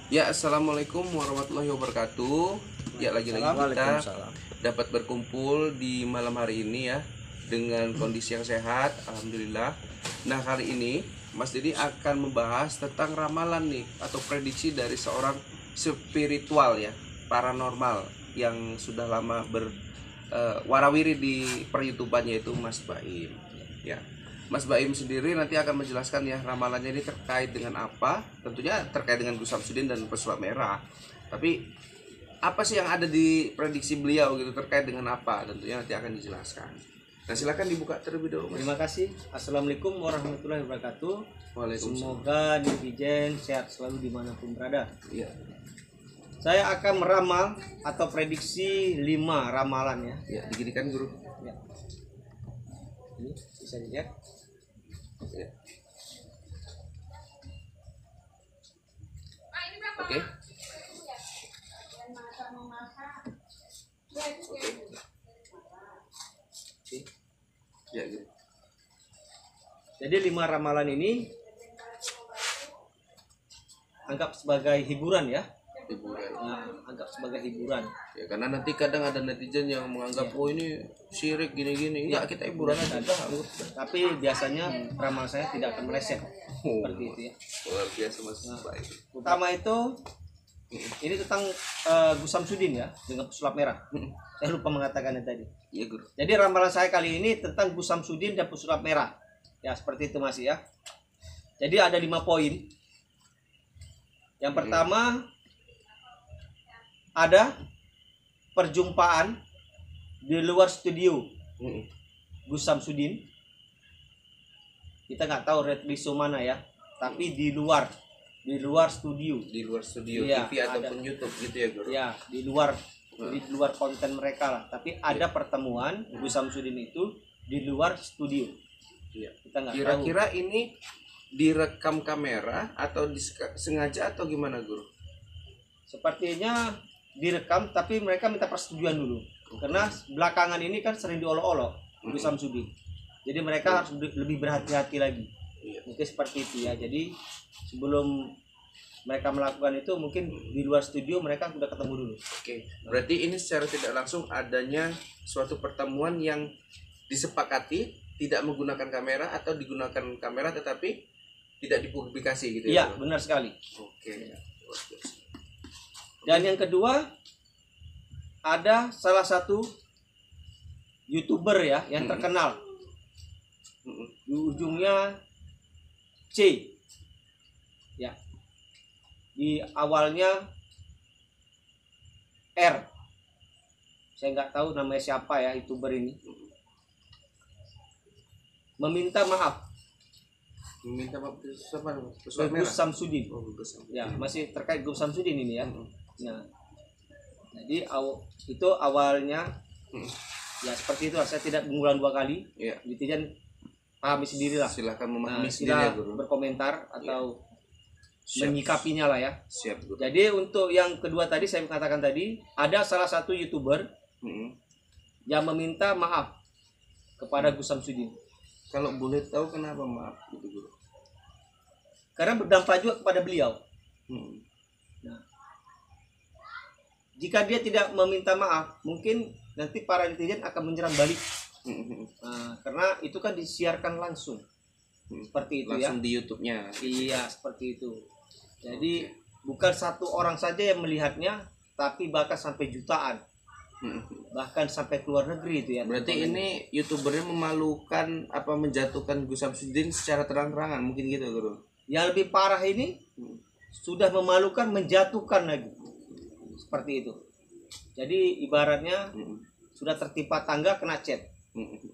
Ya, assalamualaikum warahmatullahi wabarakatuh. Ya, lagi-lagi kita dapat berkumpul di malam hari ini ya dengan kondisi yang sehat, alhamdulillah. Nah, kali ini Mas Didi akan membahas tentang ramalan nih atau prediksi dari seorang spiritual ya, paranormal yang sudah lama warawiri di per-YouTubannya itu Mas Baim. Ya. Mas Baim sendiri nanti akan menjelaskan ya ramalannya ini terkait dengan apa. Tentunya terkait dengan Gus Samsudin dan pesulap merah. Tapi apa sih yang ada di prediksi beliau gitu, terkait dengan apa? Tentunya nanti akan dijelaskan. Nah, silakan dibuka terlebih dahulu, Mas. Terima kasih. Assalamualaikum warahmatullahi wabarakatuh. Waalaikumsalam. Semoga netizen sehat selalu dimanapun berada. Iya. Saya akan meramal atau prediksi 5 ramalan ya. Ya, diginikan guru. Ya. Ini bisa dilihat. Ya. Oke. Oke. Ya, gitu. Jadi 5 ramalan ini anggap sebagai hiburan ya. Hiburan. Nah, anggap sebagai hiburan. Ya, karena nanti kadang ada netizen yang menganggap oh ini syirik gini-gini. Enggak, kita hiburan aja. Tapi biasanya ramal saya tidak akan meleset seperti itu ya. Luar biasa, Mas. Baik. Pertama itu ini tentang Gus Samsudin ya dengan pesulap merah. Saya lupa mengatakannya tadi. Iya, Guru. Jadi ramalan saya kali ini tentang Gus Samsudin dan pesulap merah. Ya seperti itu Mas ya. Jadi ada 5 poin. Yang pertama ada perjumpaan di luar studio Gus Samsudin. Kita nggak tahu retliso mana ya, tapi di luar studio. Di luar studio Iya, TV ataupun YouTube gitu ya, Guru. Ya, di luar konten mereka lah. Tapi ada pertemuan Gus Samsudin itu di luar studio. Iya. Kita nggak tahu. Kira-kira ini direkam kamera atau sengaja atau gimana, Guru? Sepertinya direkam, tapi mereka minta persetujuan dulu. Karena belakangan ini kan sering diolok-olok Gus Samsudin. Jadi mereka harus lebih berhati-hati lagi. Iya. Mungkin seperti itu ya. Jadi sebelum mereka melakukan itu mungkin di luar studio mereka sudah ketemu dulu. Oke. Berarti ini secara tidak langsung adanya suatu pertemuan yang disepakati tidak menggunakan kamera atau digunakan kamera tetapi tidak dipublikasi gitu ya? Iya, benar sekali. Oke. Dan yang kedua ada salah satu YouTuber ya yang terkenal. Di ujungnya C. Ya. Di awalnya R. Saya nggak tahu namanya siapa ya YouTuber ini. Meminta maaf. Meminta maaf siapa? Gus Samsudin. Oh, Gus Samsudin. Ya, masih terkait Gus Samsudin ini ya. Nah, jadi itu awalnya ya seperti itu. Saya tidak mengulang 2 kali. Ya. Netizen pahami sendiri lah. Silakan memahami Nah, sendiri ya, Guru. berkomentar atau Siap. menyikapinya lah ya. Siap, Guru. Jadi untuk yang kedua tadi saya mengatakan tadi ada salah satu YouTuber yang meminta maaf kepada Gus Samsudin. Kalau boleh tahu kenapa maaf gitu, Guru? Karena berdampak juga kepada beliau. Nah, jika dia tidak meminta maaf, mungkin nanti para netizen akan menyerang balik. Nah, karena itu kan disiarkan langsung. Seperti itu langsung ya. di YouTube-nya. Iya, seperti itu. Jadi bukan satu orang saja yang melihatnya, tapi bahkan sampai jutaan. Bahkan sampai ke luar negeri itu ya. Berarti ini YouTubernya memalukan apa menjatuhkan Gus Samsudin secara terang-terangan mungkin gitu, Guru. Yang lebih parah ini sudah memalukan, menjatuhkan lagi. Seperti itu. Jadi ibaratnya sudah tertimpa tangga kena cat.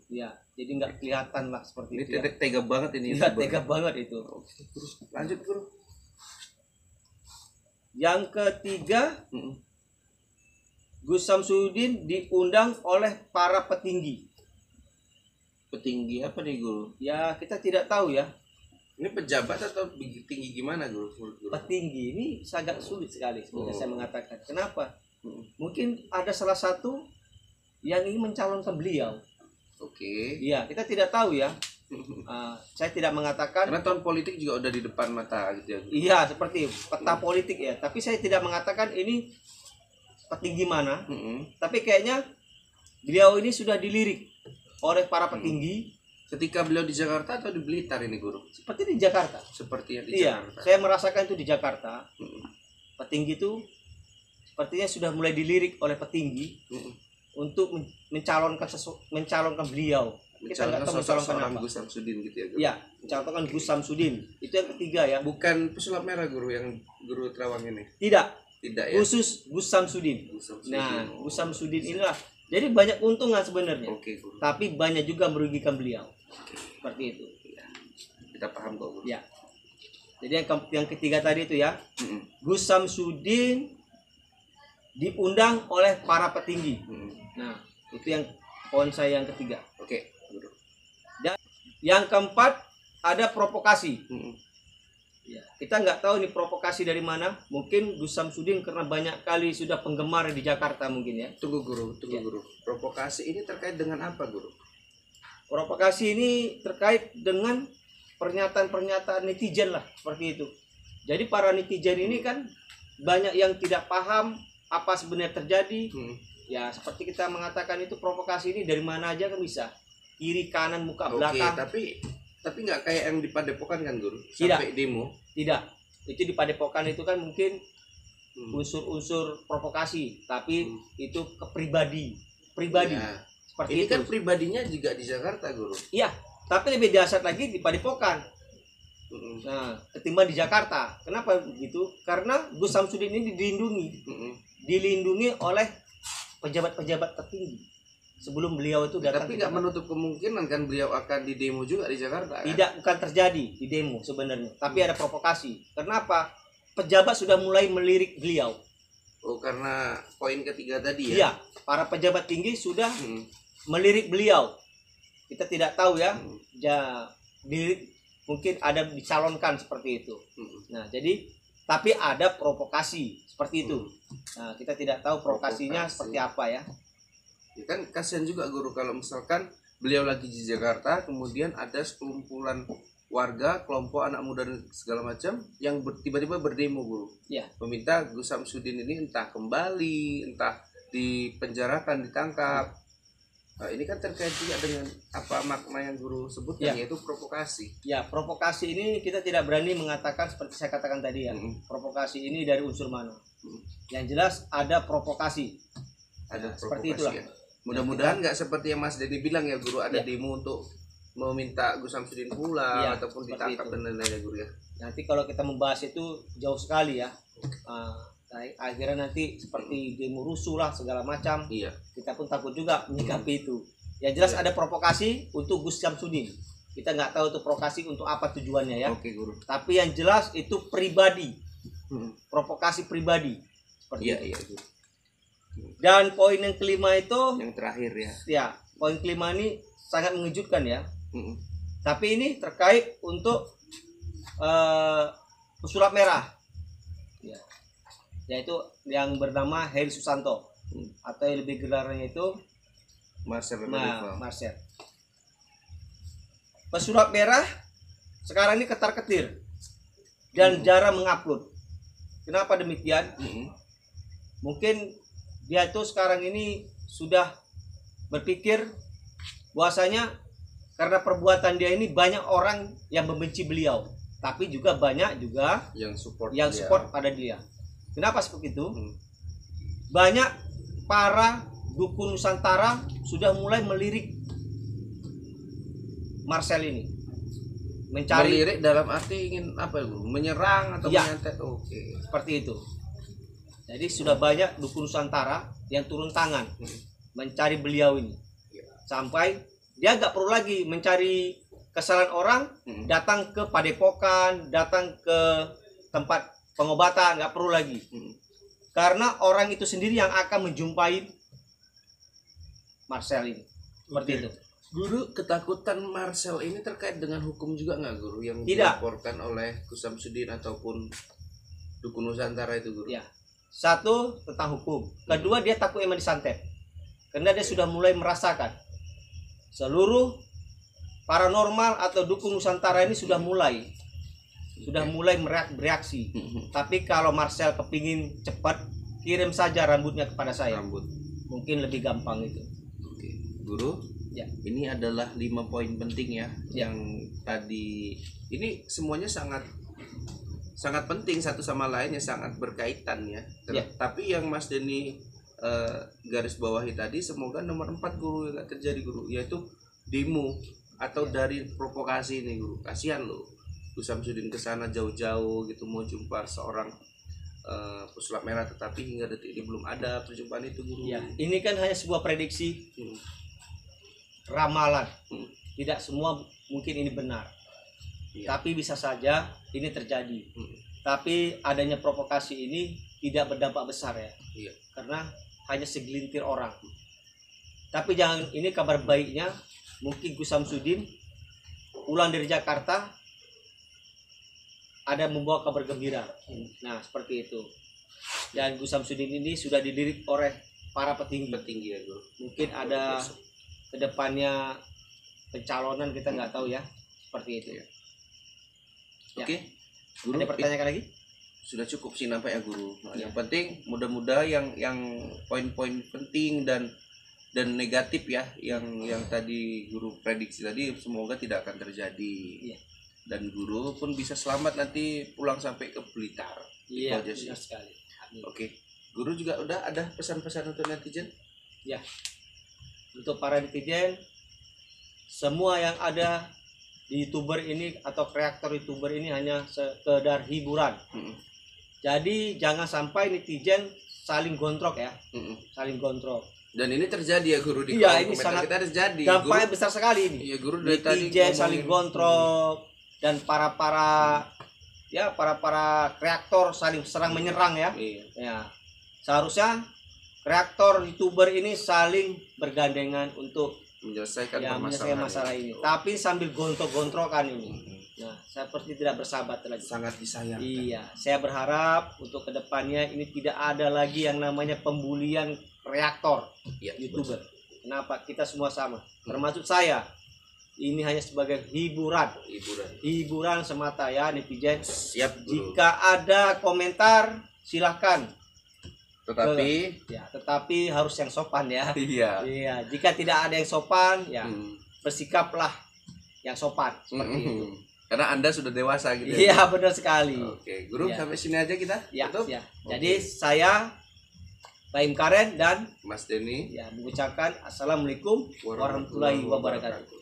Ya, jadi nggak kelihatan lah seperti Ini itu. Ya. tega banget ini. Ya, tega banget itu. Terus lanjut, Guru. Yang ketiga, Gus Samsudin diundang oleh para petinggi. Petinggi apa nih, Guru? Ya, kita tidak tahu ya. Ini pejabat atau tinggi gimana, Guru? Petinggi ini sangat sulit sekali sebenarnya saya mengatakan. Kenapa? Mungkin ada salah satu yang ingin mencalonkan beliau. Oke. Iya, kita tidak tahu ya. Saya tidak mengatakan karena tahun politik juga udah di depan mata gitu ya. Iya, seperti peta politik ya. Tapi saya tidak mengatakan ini petinggi mana. Tapi kayaknya beliau ini sudah dilirik oleh para petinggi. Ketika beliau di Jakarta atau di Blitar ini guru? Seperti di Jakarta. Seperti yang di Iya, Jakarta. saya merasakan itu di Jakarta. Petinggi itu sepertinya sudah mulai dilirik oleh petinggi untuk mencalonkan beliau. Kita nggak tahu mencalonkan apa. Gus Samsudin gitu ya, guru? Iya, mencalonkan Gus Samsudin. Itu yang ketiga ya. Bukan pesulap merah guru yang guru terawang ini? Tidak. Tidak ya? Khusus Gus Samsudin. Nah, Gus Samsudin inilah. Jadi banyak keuntungan sebenarnya. Oke, guru. Tapi banyak juga merugikan beliau. Seperti itu. Ya. Kita paham kok, guru. Ya. Jadi yang ketiga tadi itu ya. Gus Samsudin diundang oleh para petinggi. Nah, itu yang poin saya yang ketiga. Oke, guru. Dan yang keempat ada provokasi. Ya, kita nggak tahu nih provokasi dari mana. Mungkin Gus Samsudin karena banyak kali sudah penggemar di Jakarta mungkin ya. Tunggu guru. Provokasi ini terkait dengan apa, guru? Provokasi ini terkait dengan pernyataan-pernyataan netizen lah, seperti itu. Jadi para netizen ini kan banyak yang tidak paham apa sebenarnya terjadi. Ya, seperti kita mengatakan itu provokasi ini dari mana aja kan bisa. Kiri, kanan, muka, belakang. Tapi nggak kayak yang di Padepokan kan, guru? Tidak. Sampai demo. Tidak. Itu di Padepokan itu kan mungkin unsur-unsur provokasi, tapi itu ke pribadi. Ya. Seperti ini itu. kan pribadinya juga di Jakarta, guru. Iya, tapi lebih dahsyat lagi di Padepokan. Nah, ketimbang di Jakarta. Kenapa begitu? Karena Gus Samsudin ini dilindungi oleh pejabat-pejabat tertinggi. Sebelum beliau itu datang. Tapi nggak menutup kemungkinan kan beliau akan di demo juga di Jakarta kan? Tidak, bukan terjadi di demo sebenarnya. Tapi ada provokasi. Kenapa? Pejabat sudah mulai melirik beliau. Oh, karena poin ketiga tadi ya? Iya, para pejabat tinggi sudah melirik beliau. Kita tidak tahu ya. Mungkin ada dicalonkan seperti itu. Nah, jadi tapi ada provokasi seperti itu. Nah, kita tidak tahu provokasinya seperti apa ya. Ya kan kasihan juga, guru, kalau misalkan beliau lagi di Jakarta, kemudian ada sekumpulan warga, kelompok anak muda dan segala macam yang tiba-tiba berdemo, guru. Ya. Meminta Gus Samsudin ini entah kembali, entah dipenjarakan, ditangkap. Nah, ini kan terkait juga dengan apa makna yang guru sebutkan, yaitu provokasi. Ya, provokasi ini kita tidak berani mengatakan seperti saya katakan tadi ya. Provokasi ini dari unsur mana? Yang jelas ada provokasi. Ada seperti provokasi, itulah. ya. Mudah-mudahan nggak seperti yang Mas Denny bilang ya, guru, ada demo untuk meminta Gus Samsudin pulang ataupun ditangkap dan lain-lain, guru ya. Nanti kalau kita membahas itu jauh sekali ya. Akhirnya nanti seperti demo rusuh lah segala macam. Iya. Kita pun takut juga menyikapi itu. Yang jelas ada provokasi untuk Gus Samsudin. Kita nggak tahu itu provokasi untuk apa tujuannya ya. Oke, guru. Tapi yang jelas itu pribadi. Provokasi pribadi. Seperti itu. Iya, guru. Dan poin yang kelima itu yang terakhir ya. Ya, poin kelima ini sangat mengejutkan ya. Tapi ini terkait untuk pesulap merah. Ya. Yaitu yang bernama Heri Susanto atau yang lebih gelarnya itu Marcel. Marcel. Pesulap merah sekarang ini ketar-ketir dan jarang mengupload. Kenapa demikian? Mungkin dia tuh sekarang ini sudah berpikir bahwasanya karena perbuatan dia ini banyak orang yang membenci beliau, tapi juga banyak juga yang support pada dia. Kenapa seperti itu? Banyak para dukun Nusantara sudah mulai melirik Marcel ini. Melirik dalam arti ingin apa, Bu? Menyerang atau menyantet? Oke. Seperti itu. Jadi sudah banyak dukun Nusantara yang turun tangan mencari beliau ini. Sampai dia nggak perlu lagi mencari kesalahan orang, datang ke Padepokan, datang ke tempat pengobatan, nggak perlu lagi. Karena orang itu sendiri yang akan menjumpai Marcel ini. Seperti itu. Guru, ketakutan Marcel ini terkait dengan hukum juga nggak, Guru? Yang dilaporkan oleh Gus Samsudin ataupun dukun Nusantara itu, Guru? Ya. Satu, tentang hukum. Kedua, dia takut emang disantet. Karena dia sudah mulai merasakan seluruh paranormal atau dukun Nusantara ini sudah mulai bereaksi. Tapi kalau Marcel kepingin cepat, kirim saja rambutnya kepada saya. Mungkin lebih gampang itu. Oke, Guru. Ya. Ini adalah 5 poin penting ya, yang tadi ini semuanya sangat penting, satu sama lainnya sangat berkaitan ya. Tapi yang Mas Denny garis bawahi tadi, semoga nomor 4 Guru yang gak terjadi Guru, yaitu demo atau dari provokasi ini Guru. Kasihan loh, Gus Samsudin kesana jauh-jauh gitu mau jumpa seorang pesulap merah, tetapi hingga detik ini belum ada perjumpaan itu Guru. Ya, ini kan hanya sebuah prediksi, ramalan. Tidak semua mungkin ini benar, tapi bisa saja ini terjadi. Tapi adanya provokasi ini tidak berdampak besar ya, karena hanya segelintir orang. Tapi jangan, ini kabar baiknya, mungkin Gus Samsudin pulang dari Jakarta ada membawa kabar gembira. Nah, seperti itu. Dan Gus Samsudin ini sudah dilirik oleh para petinggi ya, Guru. Mungkin ada kedepannya pencalonan, kita nggak tahu ya, seperti itu ya. Oke, Guru, ada pertanyaan lagi? Sudah cukup sih nampaknya Guru. Yang penting mudah-mudahan yang poin-poin penting dan negatif ya, yang tadi Guru prediksi tadi, semoga tidak akan terjadi. Dan Guru pun bisa selamat nanti pulang sampai ke Blitar. Iya, benar sekali. Oke, Guru juga udah ada pesan-pesan untuk netizen? Ya, untuk para netizen, semua yang ada di YouTuber ini atau kreator YouTuber ini hanya sekedar hiburan. Jadi jangan sampai netizen saling gontrok ya, saling gontrok. Dan ini terjadi ya Guru di kolom komentar kita terjadi. Dampaknya besar sekali ini. Iya Guru, dari netizen saling gontrok dan para kreator saling serang menyerang ya. Ya. Seharusnya kreator YouTuber ini saling bergandengan untuk menyelesaikan masalah ini. Tapi sambil gontok-gontrokan ini. Nah, saya seperti tidak bersahabat lagi. Sangat disayangkan. Iya, saya berharap untuk kedepannya ini tidak ada lagi yang namanya pembulian kreator YouTuber. Kenapa? Kita semua sama, termasuk saya. Ini hanya sebagai hiburan semata ya netizen. Siap. Jika ada komentar silahkan. Tetapi harus yang sopan ya. Iya. Jika tidak ada yang sopan ya bersikaplah yang sopan seperti itu. Karena Anda sudah dewasa gitu. Iya, benar sekali. Oke, Guru, sampai sini aja kita. Ya. Jadi saya Baim Karen dan Mas Denny mengucapkan assalamualaikum warahmatullahi wabarakatuh.